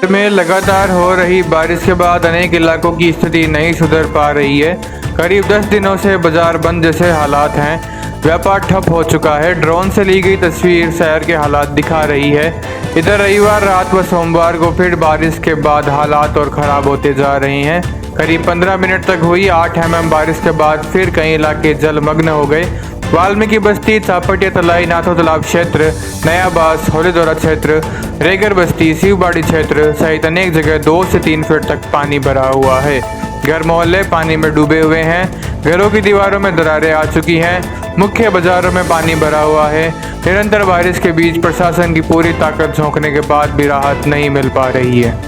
में लगातार हो रही बारिश के बाद अनेक इलाकों की स्थिति नहीं सुधर पा रही है। करीब 10 दिनों से बाजार बंद जैसे हालात हैं। व्यापार ठप हो चुका है। ड्रोन से ली गई तस्वीर शहर के हालात दिखा रही है। इधर रविवार रात व सोमवार को फिर बारिश के बाद हालात और ख़राब होते जा रहे हैं। करीब 15 मिनट तक हुई 8 mm बारिश के बाद फिर कई इलाके जलमग्न हो गए। वाल्मीकि बस्ती, चापटिया तलाई, नाथो तालाब क्षेत्र, नयाबास, होलीदोरा क्षेत्र, रेगर बस्ती, शिवबाड़ी क्षेत्र सहित अनेक जगह 2 से 3 फीट तक पानी भरा हुआ है। घर मोहल्ले पानी में डूबे हुए हैं। घरों की दीवारों में दरारें आ चुकी हैं। मुख्य बाजारों में पानी भरा हुआ है। निरंतर बारिश के बीच प्रशासन की पूरी ताकत झोंकने के बाद भी राहत नहीं मिल पा रही है।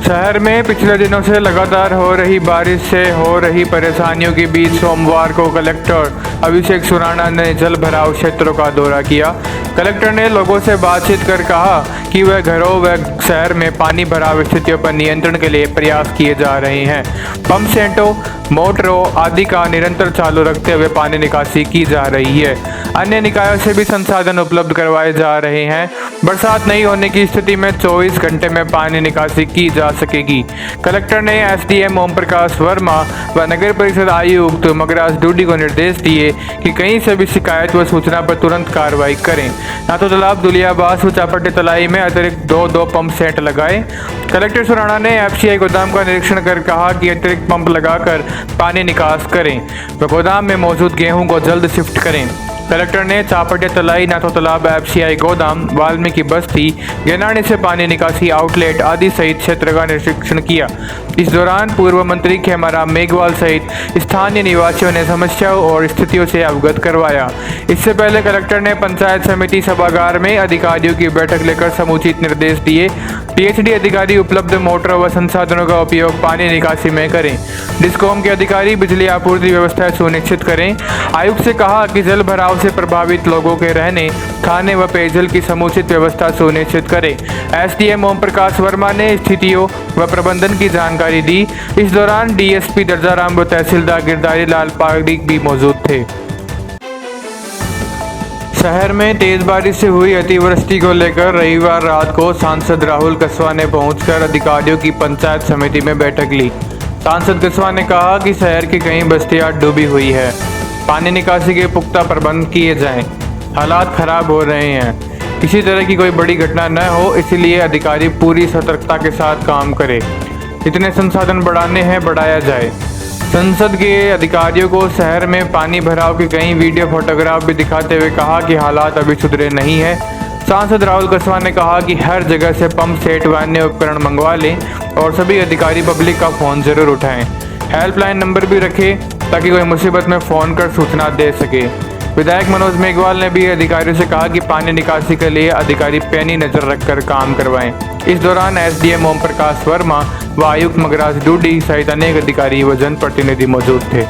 शहर में पिछले दिनों से लगातार हो रही बारिश से हो रही परेशानियों के बीच सोमवार को कलेक्टर अभिषेक सुराणा ने जल भराव क्षेत्रों का दौरा किया। कलेक्टर ने लोगों से बातचीत कर कहा कि वह घरों व शहर में पानी भराव स्थितियों पर नियंत्रण के लिए प्रयास किए जा रहे हैं। पंप सेटों, मोटरों आदि का निरंतर चालू रखते हुए पानी निकासी की जा रही है। अन्य निकायों से भी संसाधन उपलब्ध करवाए जा रहे हैं। बरसात नहीं होने की स्थिति में 24 घंटे में पानी निकासी की जा सकेगी। कलेक्टर ने एसडीएम ओम प्रकाश वर्मा व नगर परिषद आयुक्त मगराज डूडी को निर्देश दिए कि कहीं से भी शिकायत व सूचना पर तुरंत कार्रवाई करें। नाथो तालाब, दुलियाबास व चापटी तलाई में अतिरिक्त 2 पंप सेट लगाए। कलेक्टर सुराणा ने एफसीआई गोदाम का निरीक्षण कर कहा कि अतिरिक्त पंप लगाकर पानी निकास करें व गोदाम में मौजूद गेहूं को जल्द शिफ्ट करें। कलेक्टर ने चापटिया तलाई, नाथो तालाब, एफसीआई गोदाम, वाल्मीकि बस्ती, गेनानी से पानी निकासी आउटलेट आदि सहित क्षेत्र का निरीक्षण किया। इस दौरान पूर्व मंत्री खेमाराम मेघवाल सहित स्थानीय निवासियों ने समस्याओं और स्थितियों से अवगत करवाया। इससे पहले कलेक्टर ने पंचायत समिति सभागार में अधिकारियों की बैठक लेकर समुचित निर्देश दिए। पीएचडी अधिकारी उपलब्ध मोटरों व संसाधनों का उपयोग पानी निकासी में करें। डिस्कॉम के अधिकारी बिजली आपूर्ति व्यवस्था सुनिश्चित करें। आयुक्त से कहा कि जल भराव से प्रभावित लोगों के रहने, खाने व पेयजल की समुचित व्यवस्था सुनिश्चित करें। एसडीएम ओम प्रकाश वर्मा ने स्थितियों व प्रबंधन की जानकारी दी। इस दौरान डीएसपी दर्जाराम व तहसीलदार गिरधारी लाल पारिक भी मौजूद थे। शहर में तेज बारिश से हुई अतिवृष्टि को लेकर रविवार रात को सांसद राहुल कस्वा ने पहुंचकर अधिकारियों की पंचायत समिति में बैठक ली। सांसद कस्वा ने कहा कि शहर की कई बस्तियां डूबी हुई है। पानी निकासी के पुख्ता प्रबंध किए जाएं। हालात खराब हो रहे हैं। किसी तरह की कोई बड़ी घटना न हो, इसलिए अधिकारी पूरी सतर्कता के साथ काम करें। जितने संसाधन बढ़ाने हैं बढ़ाया जाए। संसद के अधिकारियों को शहर में पानी भराव के कई वीडियो फोटोग्राफ भी दिखाते हुए कहा कि हालात अभी सुधरे नहीं है। सांसद राहुल कस्वा ने कहा कि हर जगह से पंप सेट व अन्य उपकरण मंगवा लें और सभी अधिकारी पब्लिक का फ़ोन जरूर उठाएं। हेल्पलाइन नंबर भी रखें ताकि कोई मुसीबत में फ़ोन कर सूचना दे सके। विधायक मनोज मेघवाल ने भी अधिकारियों से कहा कि पानी निकासी के लिए अधिकारी पैनी नज़र रखकर काम करवाएं। इस दौरान एसडीएम ओम प्रकाश वर्मा व आयुक्त मगराज डूडी सहित अनेक अधिकारी व जनप्रतिनिधि मौजूद थे।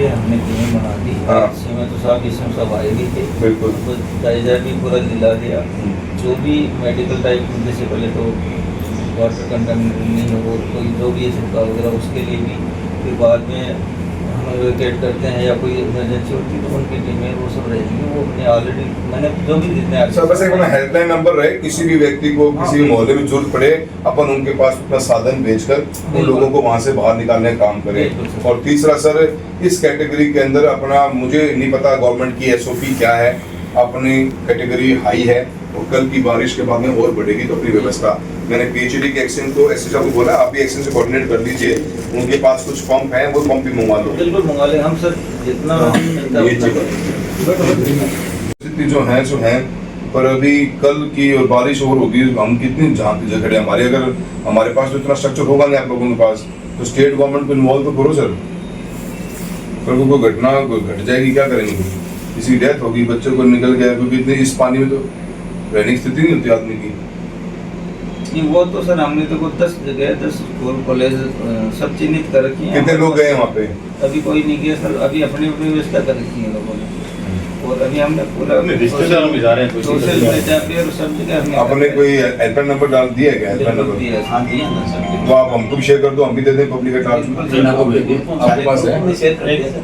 हमने टीम बना दी। इसमें तो साहब इसमें सब आए भी थे। बिल्कुल जायजा भी पूरा दिला दिया। जो भी मेडिकल टाइप जैसे पहले तो वाटर कंटामिनेशन हो, कोई जो भी छिड़का वगैरह उसके लिए भी, फिर बाद में हम एवेकेट करते हैं या कोई इमरजेंसी होती है तो उनकी टीमें वो सब रहेंगी। वो अपने ऑलरेडी मैंने जो भी जितने सर बस एक हेल्पलाइन नंबर रहे, किसी भी व्यक्ति को किसी भी मोहल्ले में जरूरत पड़े अपन उनके पास अपना साधन भेजकर उन लोगों को वहां से बाहर निकालने का काम करें। और तीसरा सर, इस कैटेगरी के अंदर अपना मुझे नहीं पता गवर्नमेंट की एसओपी क्या है, अपनी कैटेगरी हाई है और कल की बारिश के बाद में और बढ़ेगी तो अपनी व्यवस्था, मैंने पीएचडी के एक्शन को एसएस साहब को बोला आप भी एक्शन से कोऑर्डिनेट कर लीजिए। उनके पास कुछ पंप हैं वो पंप भी मंगवा लो। बिल्कुल मंगवा लें हम सर, जितना ये जो हैं सो हैं, पर अभी कल की और बारिश और होगी, हम कितनी जहाँ खड़े हमारे, अगर हमारे पास तो इतना स्ट्रक्चर होगा नहीं आप लोगों के पास, तो स्टेट गवर्नमेंट को इन्वॉल्व तो करो सर। कल कोई घटना घट जाएगी क्या करेंगे, किसी डेथ होगी, बच्चे को निकल गया, क्योंकि इतनी इस पानी में तो रहने की स्थिति नहीं होती आदमी की। वो तो सर हमने तो 10 जगह 10 स्कूल कॉलेज सब चिन्हित कर रखी हैं। कितने लोग गए वहाँ पे? अभी कोई नहीं गया सर, अभी अपनी व्यवस्था कर रखी है लोगों ने। और अभी हमने पूरा रिश्तेदारों में जा रहे हैं कोई सोशल मीडिया पे और सब जगह हमने आपने कोई हेल्पलाइन नंबर डाल दिया है क्या? हेल्पलाइन नंबर हाँ दिया ना सब तो आप हमको भी शेयर कर दो, हम भी दे दें पब्लिक ट्रांसफर आपके पास है?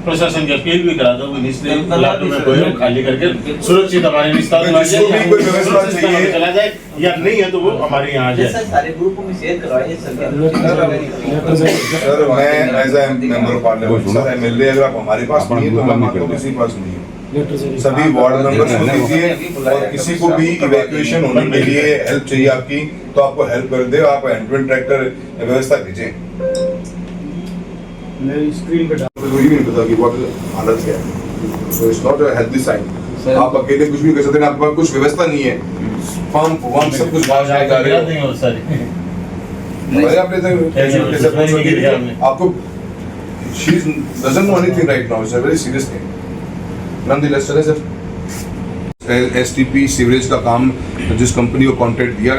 प्रशासन की अपील भी करा दो इसलिए इलाकों में कोई खाली करके सुरक्षित हमारे विस्तार जिसको भी कोई व्यवस्था चाहिए चला जाए या नहीं है तो वो हमारे यहाँ आ जाए। सारे ग्रुपों में शेयर करवाइए सर मैं as a member of parliament sir MLA अगर आप हमारे पास नहीं है तो मैं मानता हूँ किसी के पास नहीं है। सभी वार्ड मेंबर्स को दीजिए और किसी को भी इवैक्यूएशन होने के लिए हेल्प चाहिए आपकी तो आपको हेल्प कर दे, आप हैंड ट्रैक्टर व्यवस्था भेजें। स्क्रीन पे डाल ये नहीं पता कि व्हाट हालत क्या है, so it's not a healthy sign. आप अकेले कुछ भी कर सकते हैं, आपके पास कुछ व्यवस्था नहीं है, फॉर्म सब कुछ बाहर जा रहे हो आपको she doesn't know anything right now, it's a very serious thing. Nonetheless चले सर एसटीपी सीवरेज का काम जिस कंपनी को कॉन्ट्रैक्ट दिया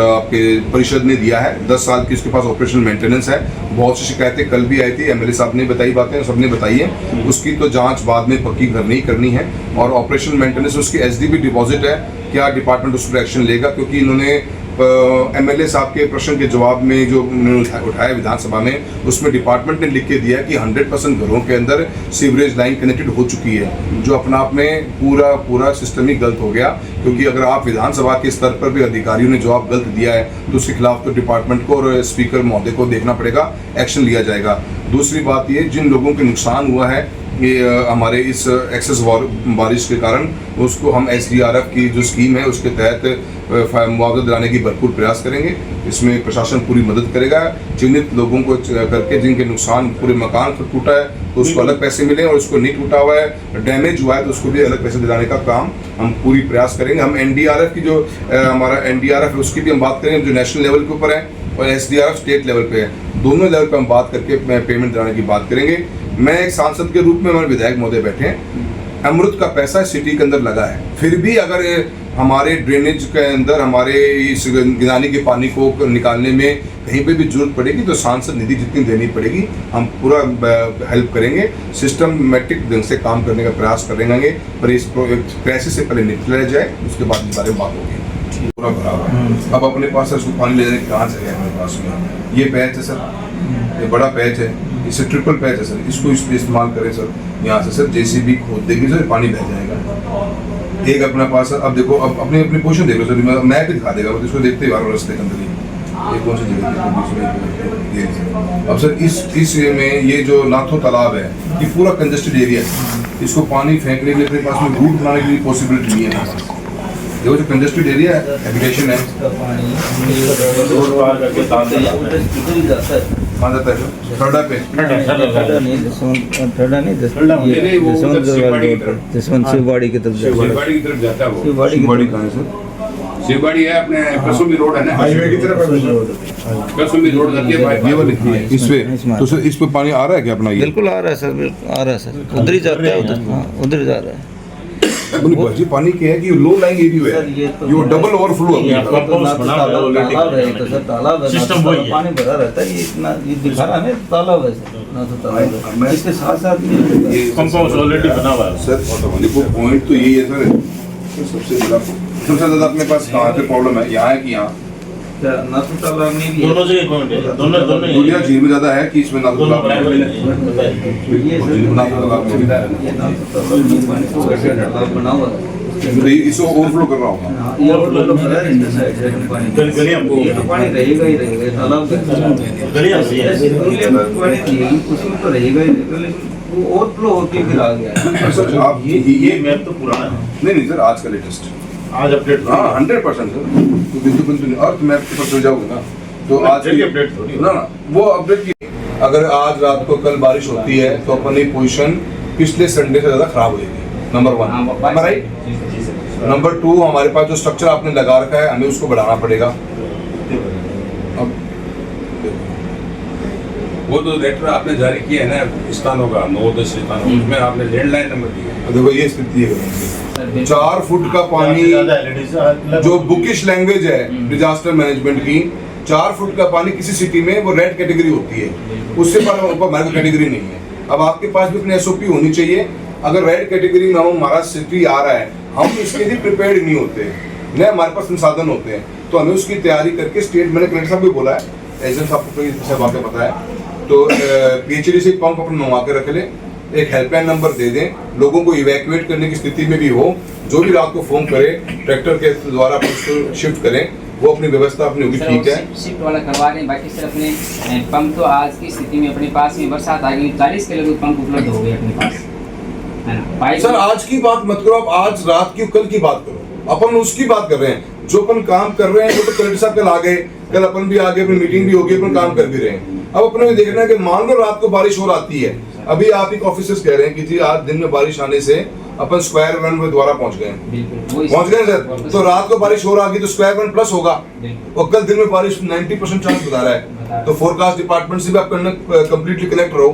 आपके परिषद ने दिया है, 10 साल की उसके पास ऑपरेशनल मेंटेनेंस है। बहुत सी शिकायतें कल भी आई थी, एमएलए साहब ने बताई बातें, सबने बताई है, उसकी तो जांच बाद में पक्की करनी है। और ऑपरेशनल मेंटेनेंस उसकी एसडीबी डिपॉजिट है, क्या डिपार्टमेंट उस पर एक्शन लेगा? क्योंकि इन्होंने एमएलए साहब के प्रश्न के जवाब में जो उन्होंने उठाया विधानसभा में, उसमें डिपार्टमेंट ने लिख के दिया कि 100% घरों के अंदर सीवरेज लाइन कनेक्टेड हो चुकी है, जो अपना आप में पूरा सिस्टम ही गलत हो गया। क्योंकि अगर आप विधानसभा के स्तर पर भी अधिकारियों ने जवाब गलत दिया है तो उसके खिलाफ तो डिपार्टमेंट को और स्पीकर महोदय को देखना पड़ेगा, एक्शन लिया जाएगा। दूसरी बात ये, जिन लोगों के नुकसान हुआ है ये हमारे इस एक्सेस बारिश के कारण, उसको हम एसडीआरएफ की जो स्कीम है उसके तहत मुआवजा दिलाने की भरपूर प्रयास करेंगे। इसमें प्रशासन पूरी मदद करेगा। चिन्हित लोगों को करके जिनके नुकसान पूरे मकान पर टूटा है तो उसको अलग पैसे मिले, और उसको नहीं टूटा हुआ है डैमेज हुआ है तो उसको भी अलग पैसे दिलाने का काम हम पूरी प्रयास करेंगे। हम एनडीआरएफ की जो हमारा एनडीआरएफ है उसकी भी हम बात करेंगे, जो नेशनल लेवल के ऊपर है, और एसडीआरएफ स्टेट लेवल पे है। दोनों लेवल पे हम बात करके पेमेंट दिलाने की बात करेंगे। मैं एक सांसद के रूप में, हमारे विधायक महोदय बैठे हैं, अमृत का पैसा सिटी के अंदर लगा है, फिर भी अगर हमारे ड्रेनेज के अंदर हमारे इस गिनानी के पानी को निकालने में कहीं पे भी जरूरत पड़ेगी तो सांसद निधि जितनी देनी पड़ेगी हम पूरा हेल्प करेंगे। सिस्टमेटिक ढंग से काम करने का प्रयास करेंगे, पर इस क्राइसिस से पहले निकला जाए, उसके बाद इस बारे में बात होगी। पूरा भरा हुआ है। अब अपने पास उसको पानी ले जाने कहाँ से है? हमारे पास में ये पैच है सर, ये बड़ा पैच है, इससे ट्रिपल पैच है सर, इसको इस पे इस्तेमाल करें सर। यहाँ से सर जेसीबी खोद देगी सर, पानी बह जाएगा। एक अपने पास अब देखो, अब अपनी पोजीशन देख लो सर, मैप दिखा देगा, इसको देखते ही रास्ते के अंदर ये कौन सी जगह है। अब सर इस में ये जो नाथो तालाब है ये पूरा कंजेस्टेड एरिया है, इसको पानी फेंकने के लिए अपने पास में रूट बनाने के लिए पॉसिबिलिटी नहीं है। देखो जो कंजेस्टेड एरिया है, हैबिटेशन है, कहाँ जाता है? थर्डा पे जसवंत शिववाड़ी की तरफ शिववाड़ी की तरफ जाता है वो। शिववाड़ी कहाँ है सर? शिववाड़ी है अपने कसुम्बी रोड है ना, हाईवे की तरफ कसुम्बी रोड जाती है ये वाली इस पे, तो सर इस पे पानी आ रहा है क्या अपना? ये बिल्कुल आ रहा है सर, बिल्कुल आ रहा है सर, उधर ही जाता है, उधर हाँ उधर जा रहा है। जी पानी क्या है कि लो लाइंग एरिया है, ये डबल ओवरफ्लो है। सिस्टम वही है। पानी भरा रहता है, ये इतना ये दिखा रहा है तालाब है सर, ना तो तालाब है, इसके साथ साथ ये पंप हाउस ऑलरेडी बना हुआ है सर। देखो पॉइंट तो यही है सर, सबसे ज्यादा अपने पास कहाँ पे प्रॉब्लम है, यहाँ है कि यहाँ? ना तो तालाब में भी दोनों जगह पॉइंट है, दोनों दुनिया झील में ज्यादा है कि इसमें ना तो तालाब में? बना हुआ है, तो इसको ओवरफ्लो कर रहा हूँ। ये तो पानी रहेगा ही रहेगा, तालाब उसमें तो रहेगा ही रहेगा, लेकिन वो ओवरफ्लो होके फिर आ गया। सर आप ये मैप तो पुराना है, नहीं सर, आज का लेटेस्ट, आज अपडेट हाँ 100% सर। तो बिंदु अर्थ मैप के पर चल जाओगे ना तो आज की अपडेट थोड़ी ना वो अपडेट की। अगर आज रात को कल बारिश होती है तो अपनी पोजीशन पिछले संडे से ज्यादा खराब हो जाएगी, नंबर 1, राइट। नंबर 2, हमारे पास जो स्ट्रक्चर आपने लगा रखा है हमें उसको बढ़ाना पड़ेगा। अब वो तो लेटर आपने जारी किया है ना स्थानों का, 9-10 स्थानों, उसमें आपने लैंडलाइन नंबर दिया। देखो ये स्थिति है, 4 फुट का पानी, जो बुकिश लैंग्वेज है डिजास्टर मैनेजमेंट की, 4 फुट का पानी किसी सिटी में वो रेड कैटेगरी होती है, उससे ऊपर हमारे कैटेगरी नहीं है। अब आपके पास भी अपनी एसओपी होनी चाहिए। अगर रेड कैटेगरी में हमारा सिटी आ रहा है, हम इसके लिए प्रिपेयर्ड नहीं होते, न हमारे पास संसाधन होते हैं, तो हमें उसकी तैयारी करके स्टेट, मैंने कलेक्टर साहब भी बोला है, एजेंट साहब को सब वाक़ पता है, तो पीएचडी से पंप अपने मंगवा के रख ले, एक हेल्पलाइन नंबर दे दें, लोगों को इवैक्यूएट करने की स्थिति में भी हो, जो भी रात को फोन करे ट्रैक्टर के द्वारा उसको शिफ्ट करें, वो अपनी व्यवस्था अपनी होगी, ठीक है। शिफ्ट वाला करवा रहे हैं, बाकी सर अपने पंप तो आज की स्थिति में अपने पास में बरसात आ गई, 40 के लगभग पंप उपलब्ध हो गए अपने पास, है ना। सर आज की बात मत करो, आप आज रात की कल की बात करो, अपन उसकी बात कर रहे हैं, जो अपन काम कर रहे हैं वो तो कलेक्टर साहब कल आ गए, कल अपन भी आ गए, अपनी मीटिंग भी होगी, अपन काम कर भी रहे हैं। अब अपने को देखना है कि मान लो रात को बारिश और आती है, अभी आप एक ऑफिसर्स कह रहे हैं कि जी आज दिन में बारिश आने से अपन स्क्वायर वन में द्वारा पहुंच गए सर, तो रात को बारिश हो रहा है तो स्क्वायर वन प्लस होगा, और कल दिन में बारिश 90% चांस बता रहा है, तो फोरकास्ट डिपार्टमेंट से भी आप कंप्लीटली कनेक्ट रहो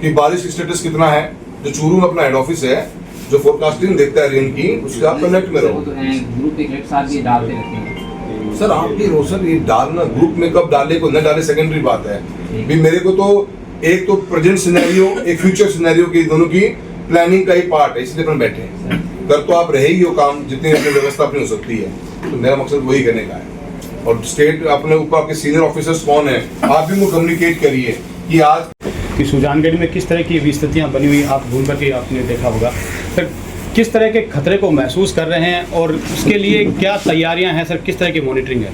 कि बारिश की स्टेटस कितना है, जो चूरू में अपना हेड ऑफिस है जो फोरकास्टिंग देखता है रेन की, उससे आप कनेक्ट में रहो। ग्रुप के कलेक्टर साहब भी डालते रहते हैं सर, आप भी रोशन ये डालना ग्रुप में कब डाले को न डाले सेकेंडरी बात है, भी मेरे को तो एक तो प्रेजेंट सिनेरियो, एक फ्यूचर सिनेरियो की दोनों की प्लानिंग का ही पार्ट है, इसलिए अपन बैठे हैं। कर तो आप रहेगी वो काम जितनी अपनी व्यवस्था अपनी हो सकती है, तो मेरा मकसद वही करने का है। और स्टेट अपने ऊपर आपके सीनियर ऑफिसर्स कौन है, आप भी वो कम्युनिकेट करिए कि आज कि सुजानगढ़ में किस तरह की स्थितियाँ बनी हुई, आप घूम करके आपने देखा होगा, सर किस तरह के खतरे को महसूस कर रहे हैं और उसके लिए क्या तैयारियां हैं सर, किस तरह की मॉनिटरिंग है?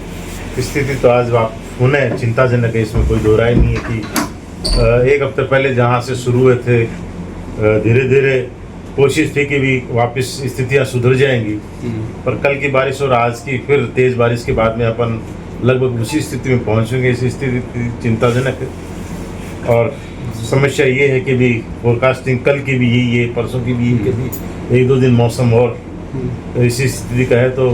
स्थिति तो आज आप उन्हें चिंताजनक है, इसमें कोई दो राय नहीं है कि एक हफ्ते पहले जहां से शुरू हुए थे, धीरे धीरे कोशिश थी कि भी वापस स्थितियां सुधर जाएंगी, पर कल की बारिश और आज की फिर तेज़ बारिश के बाद में अपन लगभग उसी स्थिति में पहुंचेंगे। इस स्थिति चिंताजनक है और समस्या ये है कि भी फोरकास्टिंग कल की भी यही है, परसों की भी यही है, एक दो दिन मौसम और इसी स्थिति का है। तो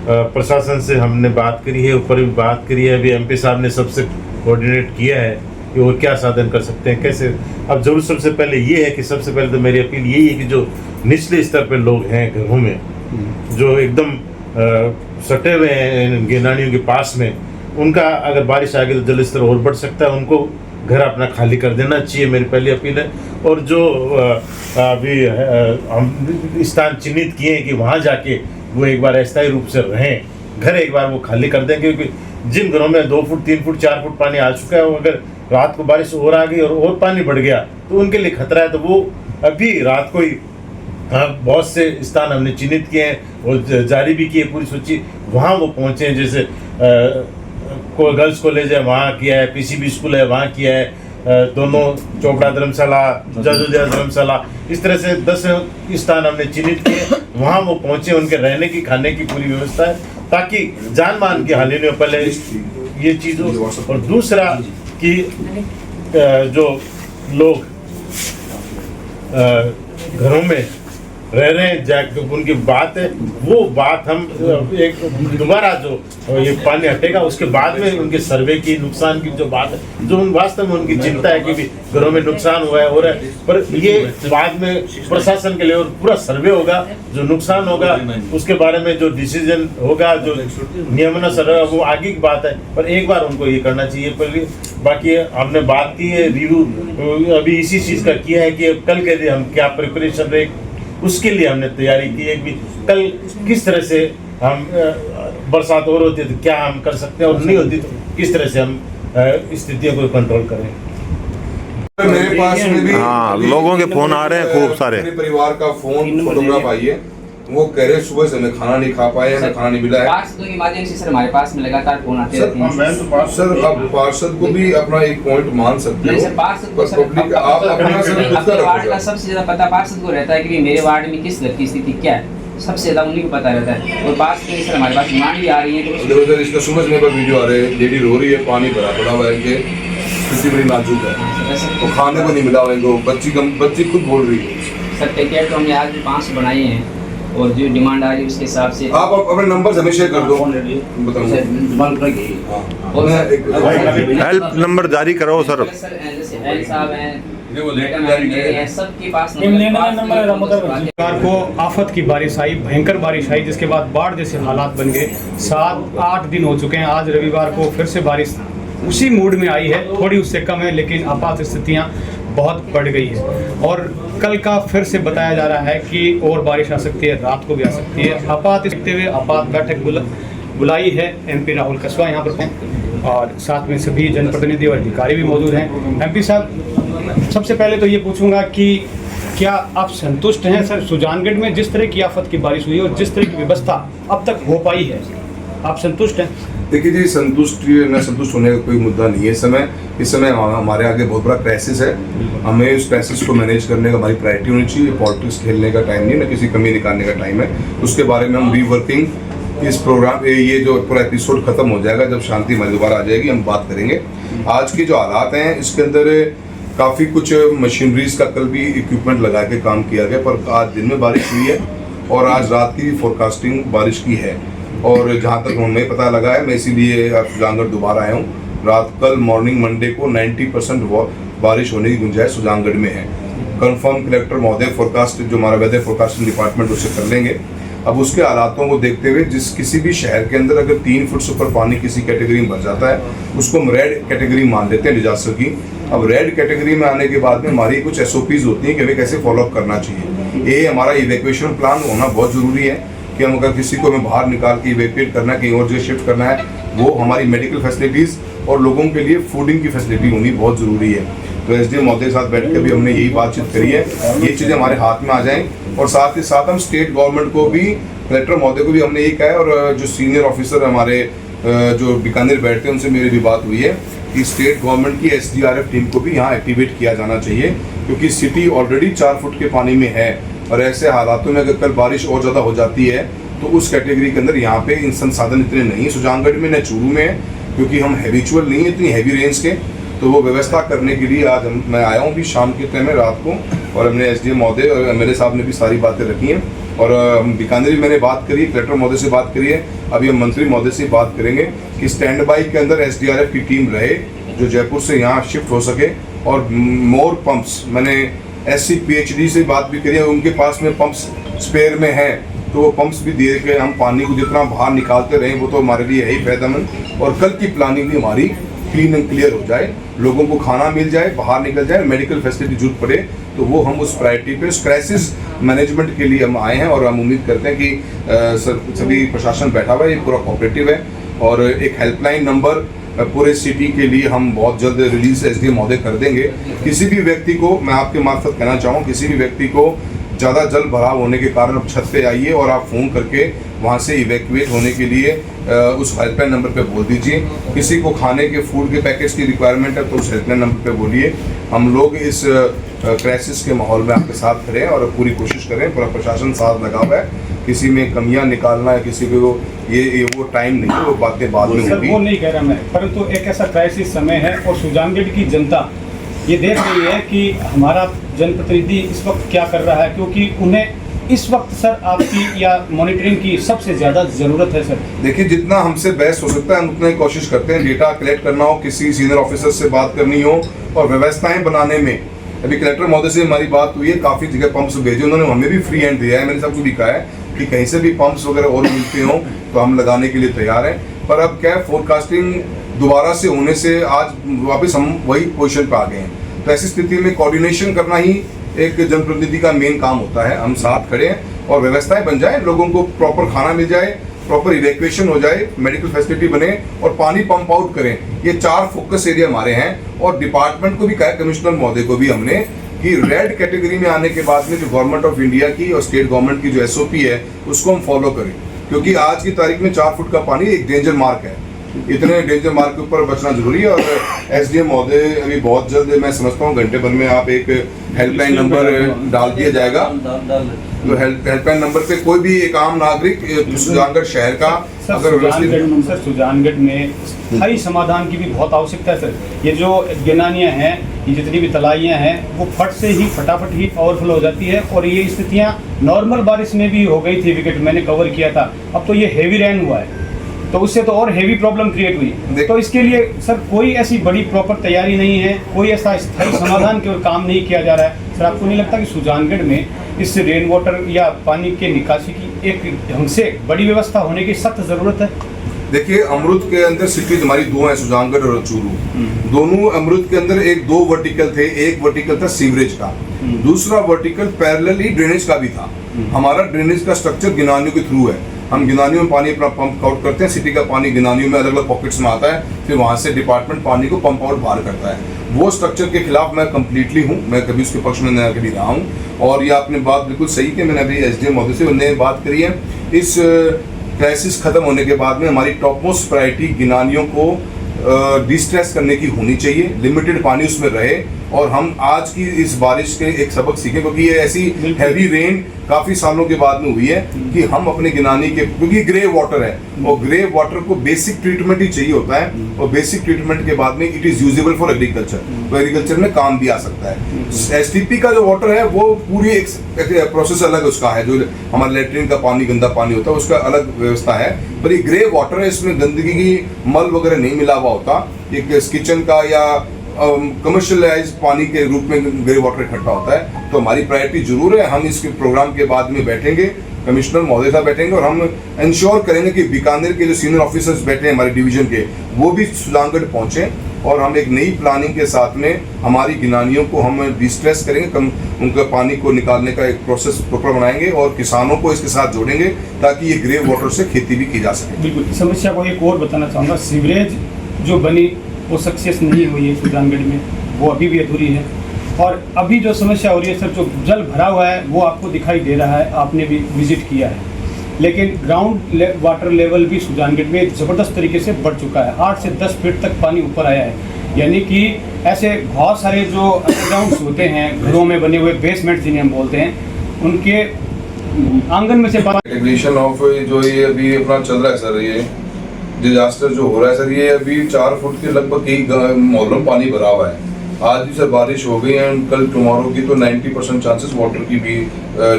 प्रशासन से हमने बात करी है, ऊपर भी बात करी है, अभी एमपी साहब ने सबसे कोऑर्डिनेट किया है कि वो क्या साधन कर सकते हैं, कैसे। अब जरूर सबसे पहले ये है कि सबसे पहले तो मेरी अपील यही है कि जो निचले स्तर पर लोग हैं घरों में, जो एकदम सटे हुए हैं गिरनानियों के पास में, उनका अगर बारिश आ गई तो जल स्तर और बढ़ सकता है, उनको घर अपना खाली कर देना चाहिए, मेरी पहली अपील है। और जो अभी हम स्थान चिन्हित किए हैं कि वहाँ जाके वो एक बार अस्थायी रूप से रहें, घर एक बार वो खाली कर दें, क्योंकि जिन घरों में 2 फुट 3 फुट 4 फुट पानी आ चुका है, वो अगर रात को बारिश और आ गई और पानी बढ़ गया तो उनके लिए खतरा है। तो वो अभी रात को ही बहुत से स्थान हमने चिन्हित किए हैं और जारी भी किए पूरी सूची, वहाँ वो पहुँचे हैं। जैसे गर्ल्स कॉलेज है वहाँ किया है, पीसीबी स्कूल है वहाँ किया है, दोनों चोपड़ा धर्मशाला, जाजोदिया धर्मशाला, इस तरह से 10 स्थान हमने चिन्हित किए, वहाँ वो पहुँचे, उनके रहने की खाने की पूरी व्यवस्था है, ताकि जान मान की हानि में पहले ये चीज़ हो। और दूसरा कि जो लोग घरों में रह रहे हैं जाके उनकी बात है, वो बात हम एक दोबारा जो ये पानी हटेगा उसके बाद में उनके सर्वे की नुकसान की जो बात है, जो वास्तव में उनकी चिंता है कि भी घरों में नुकसान हुआ है हो रहा है, पर ये बाद में प्रशासन के लिए और पूरा सर्वे होगा, जो नुकसान होगा उसके बारे में जो डिसीजन होगा, जो नियमन सर्वे वो आगे की बात है, पर एक बार उनको ये करना चाहिए। पर बाकी हमने बात की है, रिव्यू अभी इसी चीज़ का किया है कि कल के लिए हम क्या प्रिपरेशन रहे, उसके लिए हमने तैयारी की है कि कल किस तरह से हम बरसात और होती है तो क्या हम कर सकते हैं, और नहीं होती तो किस तरह से हम स्थितियों को कंट्रोल करें। मेरे पास में भी लोगों के फोन आ रहे हैं खूब सारे, मेरे परिवार का फोन फोटोग्राफ आई है, वो कह रहे सुबह से हमें खाना नहीं खा पाए, हमें खाना नहीं मिला है। पार्षदों के माध्यम से सर हमारे पास में लगातार फोन आते रहते हैं। सर अब पार्षद को भी अपना एक पॉइंट मान सकते नहीं हो, सर, पार्षद को पर पब्लिक आप अपना सर खुद का अपने वार्ड का रखो। सबसे ज्यादा पता पार्षद को रहता है कि मेरे वार्ड में किस घर की स्थिति क्या है, सबसे ज्यादा उन्हीं को पता रहता है। और पार्षद के सर हमारे पास डिमांड भी आ रही है, तो देखो सर, इसका सुबह मेरे पास वीडियो आ रहे हैं, लेडी रो रही है, पानी भरा पड़ा हुआ है, कि स्थिति बड़ी नाजुक है, तो खाने को नहीं मिला हुआ इनको, बच्ची खुद बोल रही है। सर पैकेट तो हमने आज भी 500 बनाई हैं, और जो डिमांड आ रही है उसके हिसाब से आप अपने नंबर हमेशा कर दो, हेल्प नंबर जारी करो सर। जैसे एल साहब हैं, मैडम मेरे हैं, सबके पास सरकार को आफत की बारिश आई, भयंकर बारिश आई, जिसके बाद बाढ़ जैसे हालात बन गए। 7-8 दिन हो चुके हैं, आज रविवार को फिर से बारिश उसी मूड में आई है, थोड़ी उससे कम है, लेकिन आपात स्थितियां बहुत बढ़ गई है और कल का फिर से बताया जा रहा है कि और बारिश आ सकती है, रात को भी आ सकती है। आपात देखते हुए आपात बैठक बुलाई है। MP राहुल कस्वा यहाँ पर हैं और साथ में सभी जनप्रतिनिधि और अधिकारी भी मौजूद हैं। MP साहब, सबसे पहले तो ये पूछूंगा कि क्या आप संतुष्ट हैं सर सुजानगढ़ में जिस तरह की आफत की बारिश हुई और जिस तरह की व्यवस्था अब तक हो पाई है, आप संतुष्ट हैं? देखिए जी, संतुष्ट होने का कोई मुद्दा नहीं है। इस समय हमारे आगे बहुत बड़ा क्राइसिस है। हमें उस क्राइसिस को मैनेज करने का हमारी प्रायोरिटी होनी चाहिए। पॉलिटिक्स खेलने का टाइम नहीं, ना किसी कमी निकालने का टाइम है। उसके बारे में हम रीवर्किंग इस प्रोग्राम ये जो पूरा एपिसोड खत्म हो जाएगा, जब शांति हमारी दोबारा आ जाएगी, हम बात करेंगे। आज के जो हालात हैं इसके अंदर काफ़ी कुछ मशीनरीज का कल भी इक्विपमेंट लगा के काम किया गया, पर आज दिन में बारिश हुई है और आज रात की फोरकास्टिंग बारिश की है। और जहाँ तक हमें पता लगा है, मैं इसीलिए सुजानगढ़ दोबारा आया हूँ, कल मॉर्निंग मंडे को 90% बारिश होने की गुंजाइश सुजानगढ़ में है। कंफर्म कलेक्टर महोदय फोरकास्ट जो हमारा वेदर फोरकास्टिंग डिपार्टमेंट उससे कर लेंगे। अब उसके हालातों को देखते हुए किसी भी शहर के अंदर अगर 3 फुट से ऊपर पानी किसी कैटेगरी में भर जाता है, उसको हम रेड कैटेगरी मान लेते हैं डिजास्टर की। अब रेड कैटेगरी में आने के बाद में हमारी कुछ SOPs होती हैं कि हमें कैसे फॉलोअप करना चाहिए। ये हमारा इवैक्यूएशन प्लान होना बहुत ज़रूरी है कि हम अगर किसी को हमें बाहर निकाल के इवैक्यूएट करना है, कहीं और जगह शिफ्ट करना है, वो हमारी मेडिकल फैसिलिटीज़ और लोगों के लिए फूडिंग की फैसिलिटी होनी बहुत ज़रूरी है। तो SDM महोदय के साथ बैठ के भी हमने यही बातचीत करी है, ये चीज़ें हमारे हाथ में आ जाएं। और साथ ही साथ हम स्टेट गवर्नमेंट को भी, कलेक्टर महोदय को भी हमने यही कहा है, और जो सीनियर ऑफिसर हमारे जो बीकानेर बैठते हैं उनसे मेरी भी बात हुई है कि स्टेट गवर्नमेंट की SDRF टीम को भी यहाँ एक्टिवेट किया जाना चाहिए, क्योंकि सिटी ऑलरेडी 4 फुट के पानी में है। और ऐसे हालातों में अगर कल बारिश और ज़्यादा हो जाती है तो उस कैटेगरी के अंदर यहाँ पे इन संसाधन इतने नहीं सुजानगढ़ में, न चूरू में है, क्योंकि हम हैबिचुअल नहीं है इतनी हैवी रेंज के। तो वो व्यवस्था करने के लिए आज मैं आया हूँ भी शाम के टाइम में, रात को, और हमने SDM महोदय और MLA साहब ने भी सारी बातें रखी हैं। और हम बीकानेर मैंने बात करी, कलेक्टर महोदय से बात करी है, अभी हम मंत्री महोदय से बात करेंगे कि स्टैंड बाई के अंदर SDRF की टीम रहे जो जयपुर से यहाँ शिफ्ट हो सके। और मोर पंप्स, मैंने SC PhD से बात भी करी है, उनके पास में पंप्स स्पेयर में हैं, तो वो पंप्स भी दे के हम पानी को जितना बाहर निकालते रहें वो तो हमारे लिए है ही फायदेमंद। और कल की प्लानिंग भी हमारी क्लीन एंड क्लियर हो जाए, लोगों को खाना मिल जाए, बाहर निकल जाए, मेडिकल फैसिलिटी जरूरत पड़े तो वो हम उस प्रायोरिटी पे, उस क्राइसिस मैनेजमेंट के लिए हम आए हैं। और हम उम्मीद करते हैं कि सभी प्रशासन बैठा हुआ है, ये पूरा कोऑपरेटिव है। और एक हेल्पलाइन नंबर पूरे सिटी के लिए हम बहुत जल्द रिलीज SDM महोदय कर देंगे। किसी भी व्यक्ति को, मैं आपके मार्फत कहना चाहूँ, किसी भी व्यक्ति को ज़्यादा जल भराव होने के कारण आप छत पे आइए और आप फ़ोन करके वहाँ से इवैक्यूएट होने के लिए उस हेल्पलाइन नंबर पे बोल दीजिए। किसी को खाने के फूड के पैकेज की रिक्वायरमेंट है तो उस हेल्पलाइन नंबर पे बोलिए। हम लोग इस क्राइसिस के माहौल में आपके साथ खड़े हैं और पूरी कोशिश करें, पूरा प्रशासन साथ लगा हुआ है। किसी में कमियां निकालना है, किसी को ये वो टाइम नहीं है, वो बातें बाद में होगी। वो नहीं कह रहा मैं, परंतु एक ऐसा क्राइसिस समय है और सुजानगढ़ की जनता ये देख रही है कि हमारा जनप्रतिनिधि इस वक्त क्या कर रहा है, क्योंकि उन्हें इस वक्त सर आपकी या मॉनिटरिंग की सबसे ज़्यादा ज़रूरत है। सर देखिए, जितना हमसे बेस्ट हो सकता है हम उतना ही कोशिश करते हैं। डेटा कलेक्ट करना हो, किसी सीनियर ऑफिसर से बात करनी हो, और व्यवस्थाएं बनाने में अभी कलेक्टर महोदय से हमारी बात हुई है, काफ़ी जगह पंप्स भेजे, उन्होंने हमें भी फ्री हैंड दिया है। मैंने सबको भी कहा है कि कहीं से भी पंप्स वगैरह और मिलते हों तो हम लगाने के लिए तैयार हैं। पर अब क्या है, फोरकास्टिंग दोबारा से होने से आज वापस हम वही पोजीशन पे आ गए हैं। तो ऐसी स्थिति में कोऑर्डिनेशन करना ही एक जनप्रतिनिधि का मेन काम होता है। हम साथ खड़े हैं और व्यवस्थाएं बन जाए, लोगों को प्रॉपर खाना मिल जाए, प्रॉपर इवैक्यूएशन हो जाए, मेडिकल फैसिलिटी बने और पानी पंप आउट करें। ये 4 फोकस एरिया हमारे हैं। और डिपार्टमेंट को भी कहा, कमिश्नर महोदय को भी हमने, कि रेड कैटेगरी में आने के बाद में जो गवर्नमेंट ऑफ इंडिया की और स्टेट गवर्नमेंट की जो SOP है उसको हम फॉलो करें, क्योंकि आज की तारीख में 4 फुट का पानी एक डेंजर मार्क है। इतने डेंजर मार्क के ऊपर बचना जरूरी है। और SDM महोदय अभी बहुत जल्द, मैं समझता हूँ घंटे भर में आप एक हेल्पलाइन नंबर डाल दिया जाएगा। तो हेल्पलाइन नंबर पे कोई भी एक आम नागरिक सुजानगढ़ शहर का अगर सुजानगढ़ में स्थायी समाधान की भी बहुत आवश्यकता है सर। ये जो गिनानियाँ हैं, ये जितनी भी तलाइयाँ हैं, वो फटाफट ही ओवरफ्लो हो जाती है। और ये स्थितियाँ नॉर्मल बारिश में भी हो गई थी, विकेट मैंने कवर किया था। अब तो ये हेवी रेन हुआ है तो उससे तो और हेवी प्रॉब्लम क्रिएट हुई। तो इसके लिए सर कोई ऐसी बड़ी प्रॉपर तैयारी नहीं है, कोई ऐसा स्थायी समाधान की ओर काम नहीं किया जा रहा है। सर आपको नहीं लगता कि सुजानगढ़ में इस रेन वाटर या पानी के निकासी की एक ढंग से बड़ी व्यवस्था होने की सख्त ज़रूरत है? देखिए अमृत के अंदर सिटी हमारी दो है, सुजानगढ़ और चूरू। दोनों अमृत के अंदर एक दो वर्टिकल थे, एक वर्टिकल था सीवरेज का, दूसरा वर्टिकल पैरेलली ड्रेनेज का भी था। हमारा ड्रेनेज का स्ट्रक्चर गिनानियों के थ्रू है, हम गिनानियों में पानी अपना पंप आउट करते हैं, सिटी का पानी गिनानियों में अलग अलग पॉकेट्स में आता है, फिर वहाँ से डिपार्टमेंट पानी को पंप आउट बाहर करता है। वो स्ट्रक्चर के खिलाफ मैं कम्प्लीटली हूँ, मैं कभी उसके पक्ष में न कभी रहा हूँ। और ये आपने बात बिल्कुल सही की, मैंने अभी SDM महोदय से उन्होंने बात करी है। इस क्राइसिस खत्म होने के बाद में हमारी टॉप मोस्ट प्रायोरिटी गिनानियों को डिस्ट्रेस करने की होनी चाहिए, लिमिटेड पानी उसमें रहे, और हम आज की इस बारिश के एक सबक सीखें, क्योंकि ये ऐसी हैवी रेन काफ़ी सालों के बाद में हुई है कि हम अपने गिनानी के, क्योंकि ग्रे वाटर है और ग्रे वाटर को बेसिक ट्रीटमेंट ही चाहिए होता है, और बेसिक ट्रीटमेंट के बाद में it is usable for agriculture, तो एग्रीकल्चर में काम भी आ सकता है। STP का जो वाटर है वो पूरी एक प्रोसेस अलग उसका है, जो हमारा लेटरिन का पानी गंदा पानी होता है उसका अलग व्यवस्था है, पर ये ग्रे वाटर है, इसमें गंदगी की मल वगैरह नहीं मिला हुआ होता, एक किचन का या कमर्शियलाइज पानी के रूप में ग्रे वाटर इकट्ठा होता है। तो हमारी प्रायोरिटी जरूर है, हम इसके प्रोग्राम के बाद में बैठेंगे, कमिश्नर महोदय साहब बैठेंगे और हम इंश्योर करेंगे कि बीकानेर के जो सीनियर ऑफिसर्स बैठे हैं हमारे डिवीजन के, वो भी सुजानगढ़ पहुंचें और हम एक नई प्लानिंग के साथ में हमारी गिनानियों को हम डिस्ट्रेस करेंगे, उनका पानी को निकालने का एक प्रोसेस प्रॉपर बनाएंगे और किसानों को इसके साथ जोड़ेंगे ताकि ये ग्रे वाटर से खेती भी की जा सके। बिल्कुल, समस्या को एक और बताना चाहूँगा, सीवरेज जो बनी वो सक्सेस नहीं हुई है सुजानगढ़ में, वो अभी भी अधूरी है। और अभी जो समस्या हो रही है सर, जो जल भरा हुआ है वो आपको दिखाई दे रहा है, आपने भी विजिट किया है, लेकिन ग्राउंड वाटर लेवल भी सुजानगढ़ में ज़बरदस्त तरीके से बढ़ चुका है, 8 से 10 फीट तक पानी ऊपर आया है। यानी कि ऐसे बहुत सारे जो अंडरग्राउंड्स होते हैं, घरों में बने हुए बेसमेंट जिन्हें हम बोलते हैं, उनके आंगन में से कैटेगरीशन ऑफ जो ये अभी अपना चल रहा है सर, ये डिजास्टर जो हो रहा है सर, ये अभी 4 फुट के लगभग कई मोहल्लों में पानी भरा हुआ है। आज भी सर बारिश हो गई है, कल टुमारो की तो 90% चांसेस वाटर की भी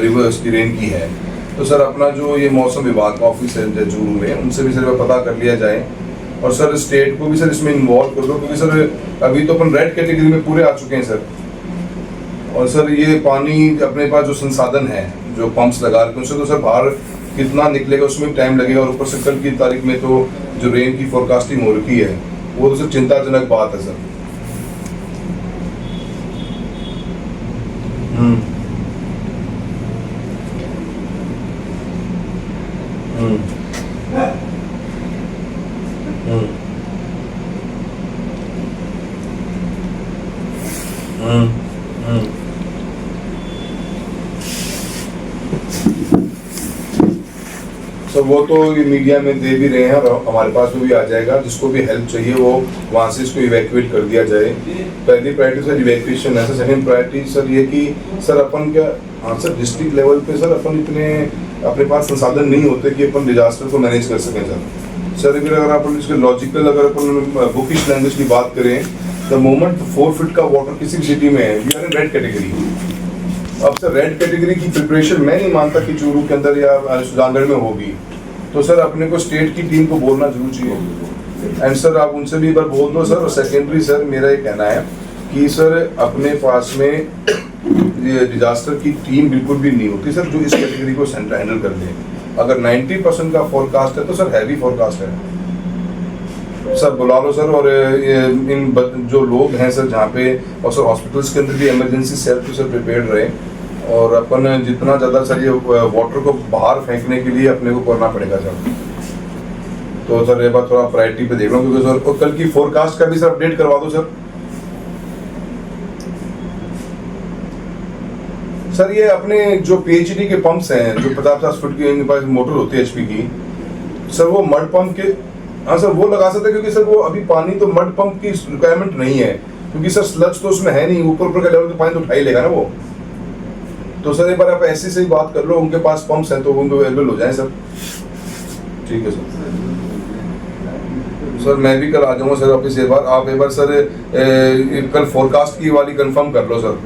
रिवर्स की रेन की है। तो सर अपना जो ये मौसम विभाग का ऑफिस है चूरू में, उनसे भी सर पता कर लिया जाए और सर स्टेट को भी सर इसमें इन्वॉल्व कर दो, क्योंकि सर अभी तो अपन रेड कैटेगरी में पूरे आ चुके हैं सर। और सर ये पानी अपने पास जो संसाधन है, जो पंप्स लगा रखे उनसे तो सर बाहर कितना निकलेगा उसमें टाइम लगेगा, और ऊपर से कल की तारीख में तो जो रेन की फोरकास्टिंग हो रखी है वो तो सर चिंताजनक बात है सर। सर वो तो ये मीडिया में दे भी रहे हैं और हमारे पास में भी आ जाएगा, जिसको भी हेल्प चाहिए वो वहाँ से इसको इवैक्यूएट कर दिया जाए। पहली प्रायोरिटी सर इवैक्यूएशन है सर। सेकंड प्रायोरिटी सर ये कि सर अपन क्या, हाँ सर डिस्ट्रिक्ट लेवल पे सर अपन इतने अपने पास संसाधन नहीं होते कि अपन डिजास्टर को मैनेज कर सकें सर। सर अगर अपन इसके लॉजिकल, अगर अपन बुकिश लैंग्वेज की बात करें, द मोमेंट 4 फीट का वाटर किसी भी सिटी में है, we are in red category. अब सर रेड कैटेगरी की प्रिपरेशन मैं नहीं मानता कि चूरू के अंदर या सुजानगढ़ में होगी, तो सर अपने को स्टेट की टीम को बोलना जरूर चाहिए। एंड सर आप उनसे भी एक बार बोल दो सर। और सेकेंडरी सर मेरा ये कहना है कि सर अपने पास में ये डिजास्टर की टीम बिल्कुल भी नहीं होती सर, जो इस कैटेगरी को सेंटर हैंडल कर दे। अगर 90% का फोरकास्ट है तो सर हैवी फोरकास्ट है सर, बुला लो सर। और इन जो लोग हैं सर जहाँ पे, और सर हॉस्पिटल्स के अंदर भी इमरजेंसी सेल तो सर प्रिपेयर्ड रहे, और अपन जितना ज़्यादा सर ये वाटर को बाहर फेंकने के लिए अपने को करना पड़ेगा सर। तो सर ये बात थोड़ा प्रायोरिटी पे देख लो, क्योंकि सर और कल की फोरकास्ट का भी सर अपडेट करवा दो सर। सर ये अपने जो PHD के पंप्स हैं, जो 50-50 फुट की इनके पास मोटर होती है HP की, सर वो मड पंप के, हाँ सर वो लगा सकते हैं, क्योंकि सर वो अभी पानी तो मड पंप की रिक्वायरमेंट नहीं है, क्योंकि सर स्लज तो उसमें है नहीं, ऊपर का लेवल का पानी तो उठा ही लेगा ना वो। तो सर एक बार आप ऐसे से ही बात कर लो, उनके पास पंप्स हैं तो उनको अवेलेबल हो जाए सर। ठीक है सर। सर मैं भी कल आ जाऊँगा सर ऑफिस एक बार, आप एक बार सर कल फोरकास्ट की वाली कंफर्म कर लो सर।